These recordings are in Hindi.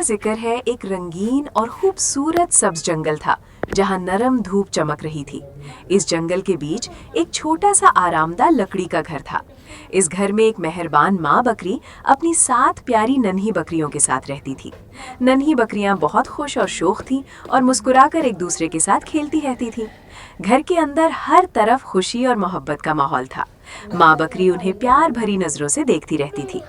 जिक्र है एक रंगीन और खूबसूरत सब्ज जंगल था जहां नरम धूप चमक रही थी। इस जंगल के बीच एक छोटा सा आरामदाह लकड़ी का घर था। इस घर में एक मेहरबान माँ बकरी अपनी 7 प्यारी नन्ही बकरियों के साथ रहती थी। नन्ही बकरियां बहुत खुश और शौक थीं और मुस्कुराकर एक दूसरे के साथ खेलती रहती थीं। घर के अंदर हर तरफ खुशी और मोहब्बत का माहौल था। माँ बकरी उन्हें प्यार भरी नजरों से देखती रहती थी।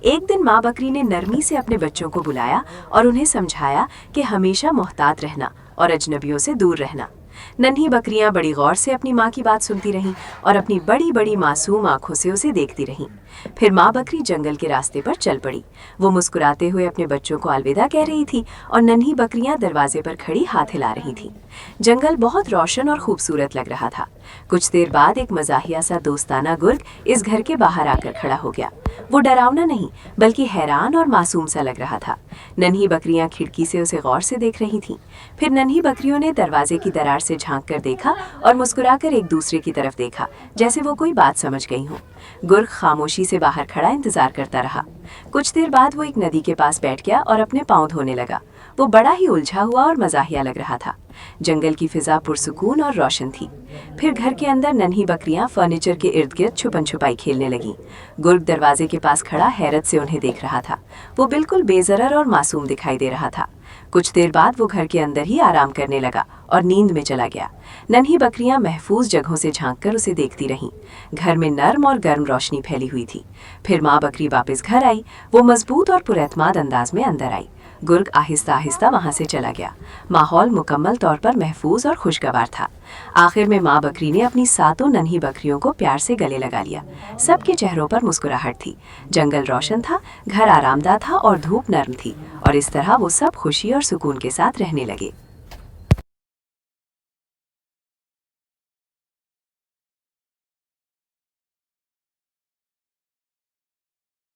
एक दिन माँ बकरी ने नरमी से अपने बच्चों को बुलाया और उन्हें समझाया कि हमेशा मोहतात रहना और अजनबियों से दूर रहना। नन्ही बकरियां बड़ी गौर से अपनी माँ की बात सुनती रहीं और अपनी बड़ी बड़ी मासूम आंखों से उसे देखती रहीं। फिर माँ बकरी जंगल के रास्ते पर चल पड़ी। वो मुस्कुराते हुए अपने बच्चों को अलविदा कह रही थी और नन्ही बकरियां दरवाजे पर खड़ी हाथ हिला रही थीं। जंगल बहुत रोशन और खूबसूरत लग रहा था। कुछ देर बाद एक मजाहिया सा दोस्ताना गुर्ग इस घर के बाहर आकर खड़ा हो गया। वो डरावना नहीं बल्कि हैरान और मासूम सा लग रहा था। नन्ही बकरियां खिड़की से उसे गौर से देख रही थीं। फिर नन्ही बकरियों ने दरवाजे की दरार से झांक कर देखा और मुस्कुराकर एक दूसरे की तरफ देखा, जैसे वो कोई बात समझ गई हो। गुर्ग खामोशी से बाहर खड़ा इंतजार करता रहा। कुछ देर बाद वो एक नदी के पास बैठ गया और अपने पाँव धोने लगा। वो बड़ा ही उलझा हुआ और मजाहिया लग रहा था। जंगल की फिजा पुरसुकून और रोशन थी। फिर घर के अंदर नन्ही बकरियां फर्नीचर के इर्द गिर्द छुपन छुपाई खेलने लगीं। गुर्ग दरवाजे के पास खड़ा हैरत से उन्हें देख रहा था। वो बिल्कुल बेजरर और मासूम दिखाई दे रहा था। कुछ देर बाद वो घर के अंदर ही आराम करने लगा और नींद में चला गया। नन्ही बकरियां महफूज जगहों से झांककर उसे देखती रहीं। घर में नर्म और गर्म रोशनी फैली हुई थी। फिर माँ बकरी वापस घर आई। वो मजबूत और पुरएतमाद अंदाज में अंदर आई। गुर्ग आहिस्ता आहिस्ता वहां से चला गया। माहौल मुकम्मल तौर पर महफूज और खुशगवार था। आखिर में माँ बकरी ने अपनी 7 नन्ही बकरियों को प्यार से गले लगा लिया। सबके चेहरों पर मुस्कुराहट थी। जंगल रोशन था, घर आरामदाह था और धूप नर्म थी। और इस तरह वो सब खुशी और सुकून के साथ रहने लगे।